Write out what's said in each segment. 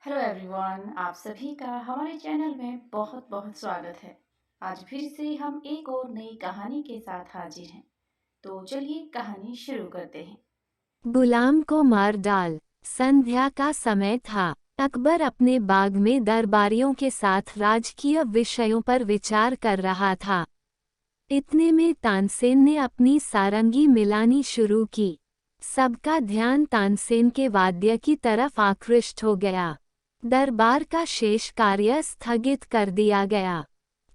Hello everyone, आप सभी का हमारे चैनल में बहुत बहुत स्वागत है। आज फिर से हम एक और नई कहानी के साथ हाजिर हैं। तो चलिए कहानी शुरू करते हैं। गुलाम को मार डाल। संध्या का समय था। अकबर अपने बाग में दरबारियों के साथ राजकीय विषयों पर विचार कर रहा था। इतने में तानसेन ने अपनी सारंगी मिलानी शुरू की। सबका ध्यान तानसेन के वाद्य की तरफ आकृष्ट हो गया। दरबार का शेष कार्य स्थगित कर दिया गया।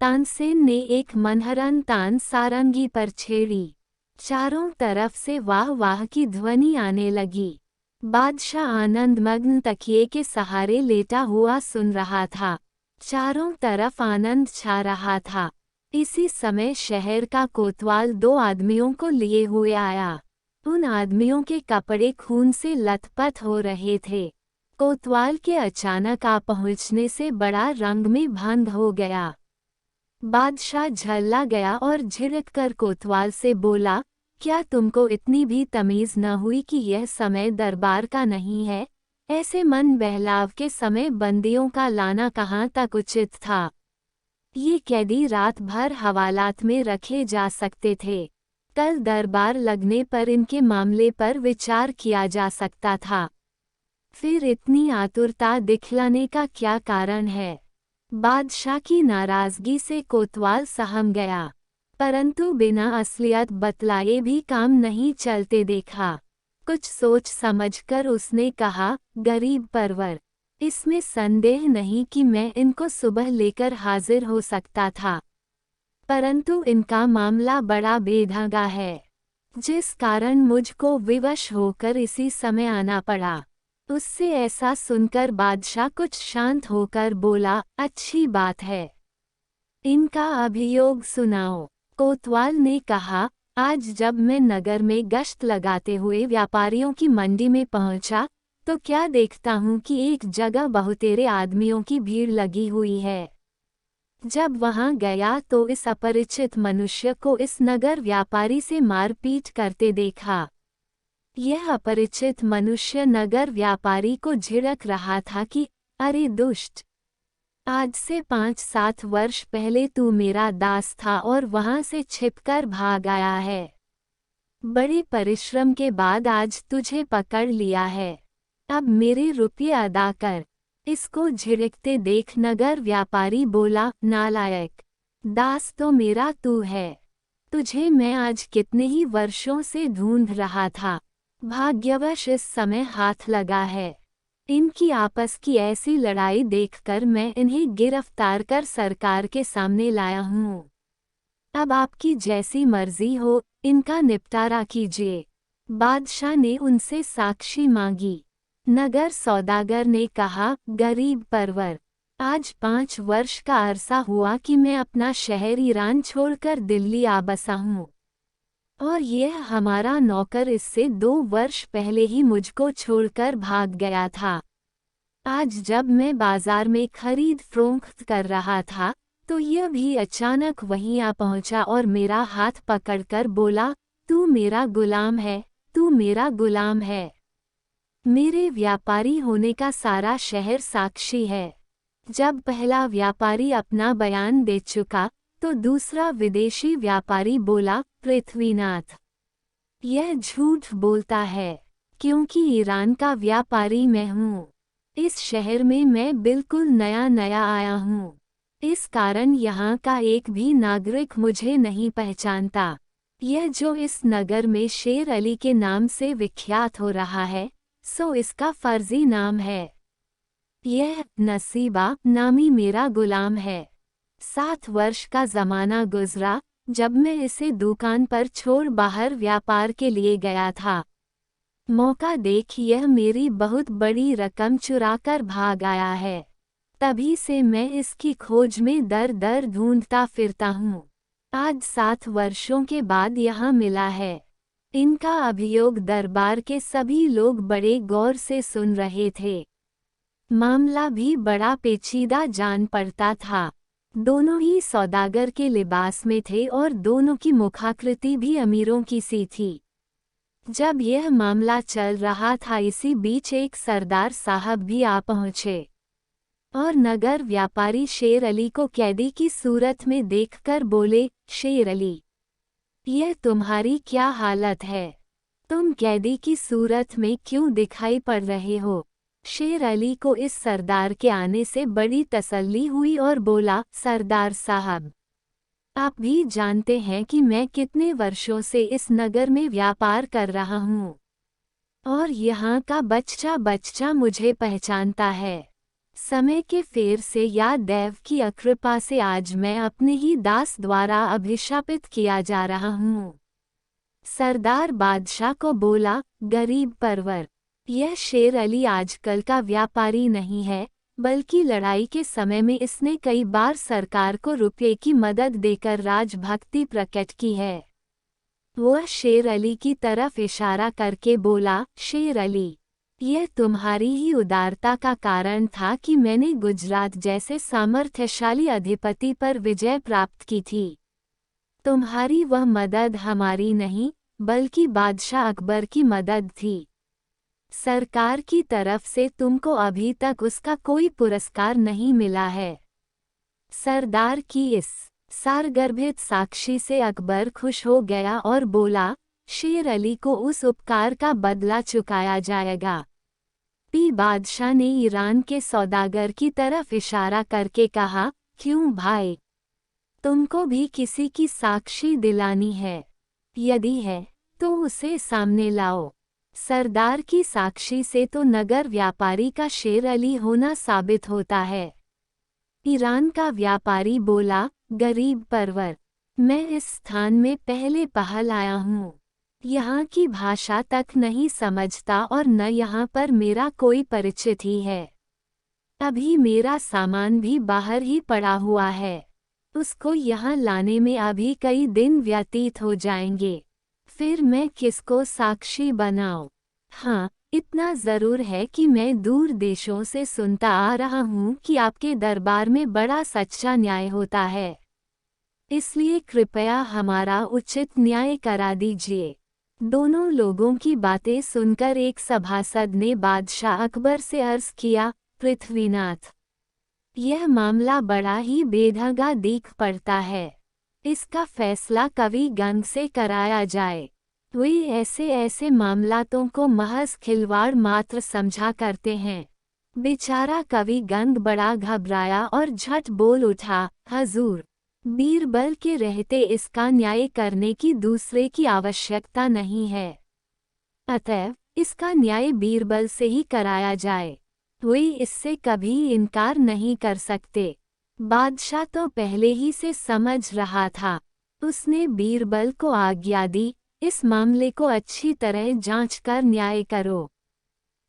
तानसेन ने एक मनहरन तान सारंगी पर छेड़ी। चारों तरफ से वाह वाह की ध्वनि आने लगी। बादशाह आनंदमग्न तकिए के सहारे लेटा हुआ सुन रहा था। चारों तरफ आनंद छा रहा था। इसी समय शहर का कोतवाल दो आदमियों को लिए हुए आया। उन आदमियों के कपड़े खून से लथपथ हो रहे थे। कोतवाल के अचानक आ पहुंचने से बड़ा रंग में भंग हो गया। बादशाह झल्ला गया और झिड़ककर कोतवाल से बोला, क्या तुमको इतनी भी तमीज न हुई कि यह समय दरबार का नहीं है? ऐसे मन बहलाव के समय बंदियों का लाना कहाँ तक उचित था? ये कैदी रात भर हवालात में रखे जा सकते थे। कल दरबार लगने पर इनके मामले पर विचार किया जा सकता था। फिर इतनी आतुरता दिखलाने का क्या कारण है? बादशाह की नाराजगी से कोतवाल सहम गया, परंतु बिना असलियत बतलाए भी काम नहीं चलते देखा। कुछ सोच समझकर उसने कहा, गरीब परवर, इसमें संदेह नहीं कि मैं इनको सुबह लेकर हाजिर हो सकता था, परंतु इनका मामला बड़ा बेढंगा है, जिस कारण मुझको विवश होकर इसी समय आना पड़ा। उससे ऐसा सुनकर बादशाह कुछ शांत होकर बोला, अच्छी बात है, इनका अभियोग सुनाओ। कोतवाल ने कहा, आज जब मैं नगर में गश्त लगाते हुए व्यापारियों की मंडी में पहुंचा, तो क्या देखता हूं कि एक जगह बहुतेरे आदमियों की भीड़ लगी हुई है। जब वहां गया तो इस अपरिचित मनुष्य को इस नगर व्यापारी से मारपीट करते देखा। यह अपरिचित मनुष्य नगर व्यापारी को झिड़क रहा था कि, अरे दुष्ट, आज से 5-7 वर्ष पहले तू मेरा दास था और वहां से छिपकर भाग आया है। बड़े परिश्रम के बाद आज तुझे पकड़ लिया है। अब मेरे रुपये अदा कर। इसको झिड़कते देख नगर व्यापारी बोला, नालायक, दास तो मेरा तू है। तुझे मैं आज कितने ही वर्षों से ढूंढ रहा था। भाग्यवश इस समय हाथ लगा है। इनकी आपस की ऐसी लड़ाई देखकर मैं इन्हें गिरफ्तार कर सरकार के सामने लाया हूँ। अब आपकी जैसी मर्जी हो, इनका निपटारा कीजिए। बादशाह ने उनसे साक्षी मांगी। नगर सौदागर ने कहा, गरीब परवर, आज 5 वर्ष का अरसा हुआ कि मैं अपना शहर ईरान छोड़कर दिल्ली आ बसा हूँ, और यह हमारा नौकर इससे 2 वर्ष पहले ही मुझको छोड़कर भाग गया था। आज जब मैं बाजार में खरीद फरोख्त कर रहा था, तो यह भी अचानक वहीं आ पहुंचा और मेरा हाथ पकड़कर बोला, तू मेरा गुलाम है, तू मेरा गुलाम है। मेरे व्यापारी होने का सारा शहर साक्षी है। जब पहला व्यापारी अपना बयान दे चुका, तो दूसरा विदेशी व्यापारी बोला, पृथ्वीनाथ, यह झूठ बोलता है, क्योंकि ईरान का व्यापारी मैं हूँ। इस शहर में मैं बिल्कुल नया नया आया हूँ। इस कारण यहाँ का एक भी नागरिक मुझे नहीं पहचानता। यह जो इस नगर में शेर अली के नाम से विख्यात हो रहा है, सो इसका फर्जी नाम है। यह नसीबा नामी मेरा गुलाम है। 7 वर्ष का जमाना गुजरा जब मैं इसे दुकान पर छोड़ बाहर व्यापार के लिए गया था। मौका देख यह मेरी बहुत बड़ी रकम चुराकर भाग आया है। तभी से मैं इसकी खोज में दर दर ढूंढता फिरता हूँ। आज 7 वर्षों के बाद यहाँ मिला है। इनका अभियोग दरबार के सभी लोग बड़े गौर से सुन रहे थे। मामला भी बड़ा पेचीदा जान पड़ता था। दोनों ही सौदागर के लिबास में थे और दोनों की मुखाकृति भी अमीरों की सी थी। जब यह मामला चल रहा था, इसी बीच एक सरदार साहब भी आ पहुँचे। और नगर व्यापारी शेर अली को कैदी की सूरत में देखकर बोले, शेर अली, यह तुम्हारी क्या हालत है? तुम कैदी की सूरत में क्यों दिखाई पड़ रहे हो? शेर अली को इस सरदार के आने से बड़ी तसल्ली हुई और बोला, सरदार साहब, आप भी जानते हैं कि मैं कितने वर्षों से इस नगर में व्यापार कर रहा हूँ और यहाँ का बच्चा बच्चा मुझे पहचानता है। समय के फेर से या दैव की अकृपा से आज मैं अपने ही दास द्वारा अभिशापित किया जा रहा हूँ। सरदार बादशाह को बोला, गरीब परवर, यह शेर अली आजकल का व्यापारी नहीं है, बल्कि लड़ाई के समय में इसने कई बार सरकार को रुपये की मदद देकर राजभक्ति प्रकट की है। वह शेर अली की तरफ इशारा करके बोला, शेर अली, यह तुम्हारी ही उदारता का कारण था कि मैंने गुजरात जैसे सामर्थ्यशाली अधिपति पर विजय प्राप्त की थी। तुम्हारी वह मदद हमारी नहीं, बल्कि बादशाह अकबर की मदद थी। सरकार की तरफ से तुमको अभी तक उसका कोई पुरस्कार नहीं मिला है। सरदार की इस सारगर्भित साक्षी से अकबर खुश हो गया और बोला, शेर अली को उस उपकार का बदला चुकाया जाएगा। बादशाह ने ईरान के सौदागर की तरफ इशारा करके कहा, क्यों भाई, तुमको भी किसी की साक्षी दिलानी है? यदि है तो उसे सामने लाओ। सरदार की साक्षी से तो नगर व्यापारी का शेर अली होना साबित होता है। ईरान का व्यापारी बोला, गरीब परवर, मैं इस स्थान में पहले पहल आया हूँ। यहाँ की भाषा तक नहीं समझता और न यहाँ पर मेरा कोई परिचित ही है। अभी मेरा सामान भी बाहर ही पड़ा हुआ है। उसको यहाँ लाने में अभी कई दिन व्यतीत हो जाएंगे। फिर मैं किसको साक्षी बनाऊं? हाँ, इतना ज़रूर है कि मैं दूर देशों से सुनता आ रहा हूँ कि आपके दरबार में बड़ा सच्चा न्याय होता है। इसलिए कृपया हमारा उचित न्याय करा दीजिए। दोनों लोगों की बातें सुनकर एक सभासद ने बादशाह अकबर से अर्ज किया, पृथ्वीनाथ, यह मामला बड़ा ही बेढंगा दिख पड़ता है। इसका फैसला कवि गंग से कराया जाए। वे ऐसे ऐसे मामलातों को महज खिलवाड़ मात्र समझा करते हैं। बेचारा कवि गंग बड़ा घबराया और झट बोल उठा, हजूर, बीरबल के रहते इसका न्याय करने की दूसरे की आवश्यकता नहीं है। अतएव इसका न्याय बीरबल से ही कराया जाए। वे इससे कभी इनकार नहीं कर सकते। बादशाह तो पहले ही से समझ रहा था। उसने बीरबल को आज्ञा दी, इस मामले को अच्छी तरह जांच कर न्याय करो।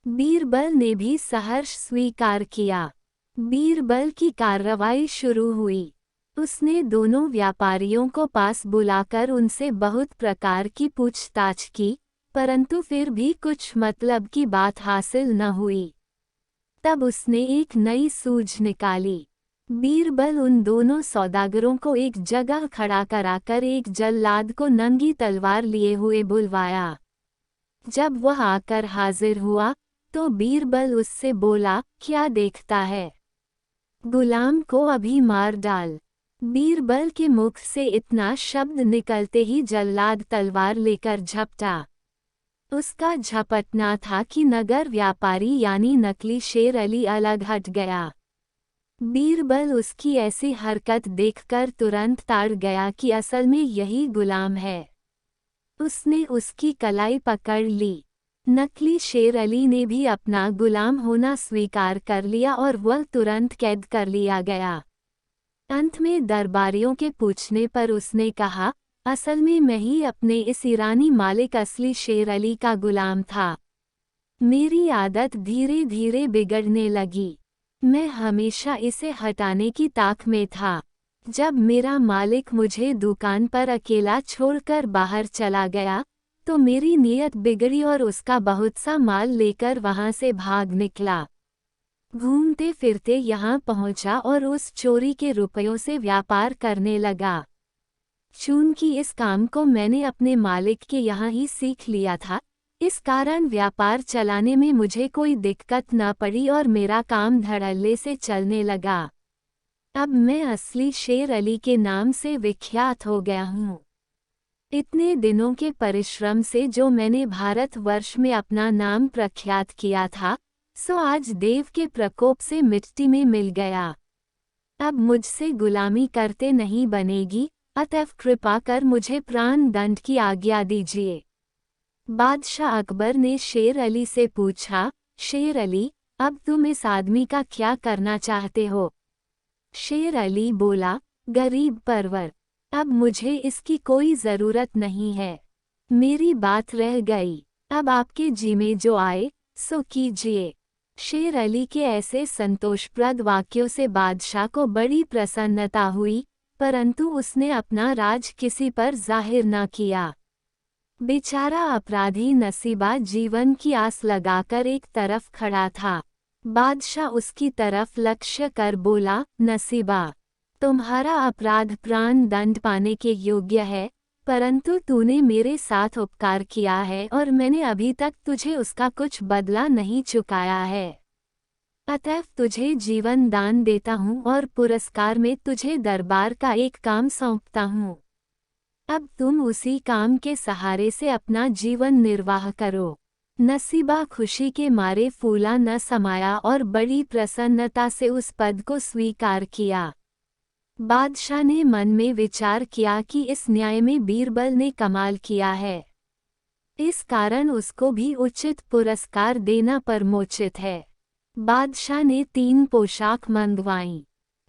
बीरबल ने भी सहर्ष स्वीकार किया। बीरबल की कार्रवाई शुरू हुई। उसने दोनों व्यापारियों को पास बुलाकर उनसे बहुत प्रकार की पूछताछ की, परंतु फिर भी कुछ मतलब की बात हासिल न हुई। तब उसने एक नई सूझ निकाली। बीरबल उन दोनों सौदागरों को एक जगह खड़ा कराकर एक जल्लाद को नंगी तलवार लिए हुए बुलवाया। जब वह आकर हाजिर हुआ तो बीरबल उससे बोला, क्या देखता है? गुलाम को अभी मार डाल। बीरबल के मुख से इतना शब्द निकलते ही जल्लाद तलवार लेकर झपटा। उसका झपटना था कि नगर व्यापारी यानी नकली शेर अली अलग हट गया। बीरबल उसकी ऐसी हरकत देखकर तुरंत ताड़ गया कि असल में यही गुलाम है। उसने उसकी कलाई पकड़ ली। नकली शेर अली ने भी अपना गुलाम होना स्वीकार कर लिया और वह तुरंत कैद कर लिया गया। अंत में दरबारियों के पूछने पर उसने कहा, असल में मैं ही अपने इस ईरानी मालिक असली शेर अली का गुलाम था। मेरी आदत धीरे धीरे बिगड़ने लगी। मैं हमेशा इसे हटाने की ताक में था। जब मेरा मालिक मुझे दुकान पर अकेला छोड़कर बाहर चला गया तो मेरी नीयत बिगड़ी और उसका बहुत सा माल लेकर वहां से भाग निकला। घूमते फिरते यहाँ पहुंचा और उस चोरी के रुपयों से व्यापार करने लगा। चूंकि इस काम को मैंने अपने मालिक के यहाँ ही सीख लिया था, इस कारण व्यापार चलाने में मुझे कोई दिक्कत न पड़ी और मेरा काम धड़ल्ले से चलने लगा। अब मैं असली शेर अली के नाम से विख्यात हो गया हूँ। इतने दिनों के परिश्रम से जो मैंने भारतवर्ष में अपना नाम प्रख्यात किया था, सो आज देव के प्रकोप से मिट्टी में मिल गया। अब मुझसे गुलामी करते नहीं बनेगी, अतएव कृपा कर मुझे प्राण दंड की आज्ञा दीजिए। बादशाह अकबर ने शेर अली से पूछा, शेर अली, अब तुम इस आदमी का क्या करना चाहते हो? शेर अली बोला, गरीब परवर, अब मुझे इसकी कोई ज़रूरत नहीं है। मेरी बात रह गई, अब आपके जी में जो आए सो कीजिए। शेर अली के ऐसे संतोषप्रद वाक्यों से बादशाह को बड़ी प्रसन्नता हुई, परंतु उसने अपना राज किसी पर जाहिर न किया। बेचारा अपराधी नसीबा जीवन की आस लगाकर एक तरफ खड़ा था। बादशाह उसकी तरफ लक्ष्य कर बोला, नसीबा, तुम्हारा अपराध प्राण दंड पाने के योग्य है, परंतु तूने मेरे साथ उपकार किया है और मैंने अभी तक तुझे उसका कुछ बदला नहीं चुकाया है। अतएव तुझे जीवन दान देता हूँ और पुरस्कार में तुझे दरबार का एक काम सौंपता हूँ। अब तुम उसी काम के सहारे से अपना जीवन निर्वाह करो। नसीबा खुशी के मारे फूला न समाया और बड़ी प्रसन्नता से उस पद को स्वीकार किया। बादशाह ने मन में विचार किया कि इस न्याय में बीरबल ने कमाल किया है, इस कारण उसको भी उचित पुरस्कार देना परमोचित है। बादशाह ने 3 पोशाक मंगवाईं।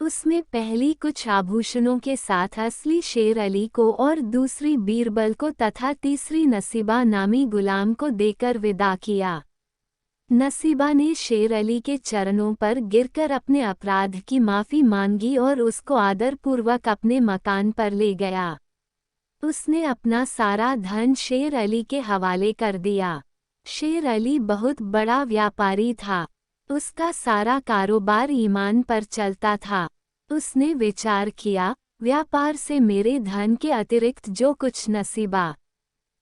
उसमें पहली कुछ आभूषणों के साथ असली शेर अली को और दूसरी बीरबल को तथा तीसरी नसीबा नामी गुलाम को देकर विदा किया। नसीबा ने शेर अली के चरणों पर गिरकर अपने अपराध की माफ़ी मांगी और उसको आदरपूर्वक अपने मकान पर ले गया। उसने अपना सारा धन शेर अली के हवाले कर दिया। शेर अली बहुत बड़ा व्यापारी था। उसका सारा कारोबार ईमान पर चलता था। उसने विचार किया, व्यापार से मेरे धन के अतिरिक्त जो कुछ नसीबा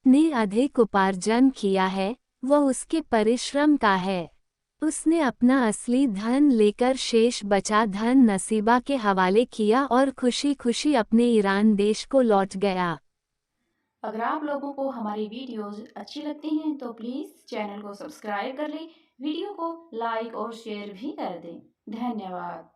ने अधिक उपार्जन किया है, वह उसके परिश्रम का है। उसने अपना असली धन लेकर शेष बचा धन नसीबा के हवाले किया और खुशी खुशी अपने ईरान देश को लौट गया। अगर आप लोगों को हमारी वीडियोज़ अच्छी लगती हैं तो प्लीज़ चैनल को सब्सक्राइब कर लें, वीडियो को लाइक और शेयर भी कर दें। धन्यवाद।